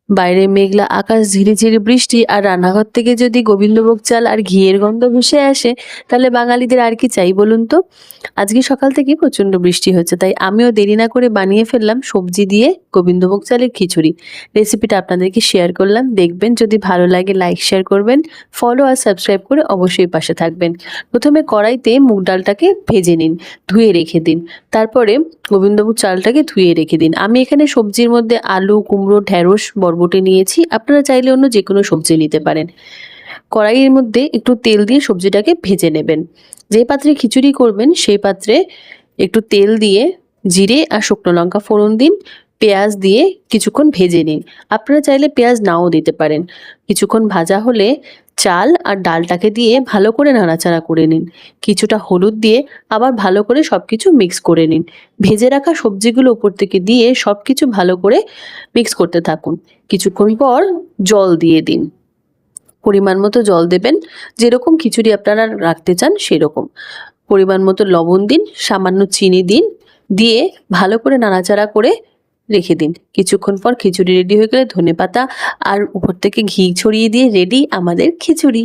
বাইরে মেঘলা আকাশ, ঝিরিঝিরি বৃষ্টি আর রান্নাঘর থেকে যদি গোবিন্দভোগ চাল আর ঘিয়ের গন্ধ ভেসে আসে, তাহলে বাঙালিদের আর কি চাই বলুন তো। আজকে সকাল থেকেই প্রচন্ড বৃষ্টি হচ্ছে, তাই আমিও দেরি না করে বানিয়ে ফেললাম সবজি দিয়ে গোবিন্দভোগ চালের খিচুড়ি। রেসিপিটা আপনাদেরকে শেয়ার করলাম, দেখবেন। যদি ভালো লাগে লাইক শেয়ার করবেন, ফলো আর সাবস্ক্রাইব করে অবশ্যই পাশে থাকবেন। প্রথমে কড়াইতে মুগ ডালটাকে ভেজে নিন, ধুয়ে রেখে দিন। তারপরে গোবিন্দভোগ চালটাকে ধুয়ে রেখে দিন। আমি এখানে সবজির মধ্যে আলু, কুমড়ো, ঢেঁড়স, বরবটি নিয়েছি। আপনারা চাইলে অন্য যে কোনো সবজি নিতে পারেন। কড়াইয়ের মধ্যে একটু তেল দিয়ে সবজিটাকে ভেজে নেবেন। যে পাত্রে খিচুড়ি করবেন সেই পাত্রে একটু তেল দিয়ে জিরে আর শুকনো লঙ্কা ফোড়ন দিন। পেঁয়াজ দিয়ে কিছুক্ষণ ভেজে নিন। আপনারা চাইলে পেঁয়াজ নাও দিতে পারেন। কিছুক্ষণ ভাজা হলে চাল আর ডালটাকে দিয়ে ভালো করে নাড়াচাড়া করে নিন। কিছুটা হলুদ দিয়ে আবার ভালো করে সবকিছু মিক্স করে নিন। ভেজে রাখা সবজিগুলো উপর থেকে দিয়ে সবকিছু ভালো করে মিক্স করতে থাকুন। কিছুক্ষণ পর জল দিয়ে দিন। পরিমাণ মতো জল দেবেন, যেরকম খিচুড়ি আপনারা রাখতে চান সেরকম। পরিমাণ মতো লবণ দিন, সামান্য চিনি দিন, দিয়ে ভালো করে নাড়াচাড়া করে রেখে দিন। কিছুক্ষণ পর খিচুড়ি রেডি হয়ে গেলে ধনেপাতা আর উপর থেকে ঘি ছড়িয়ে দিয়ে রেডি আমাদের খিচুড়ি।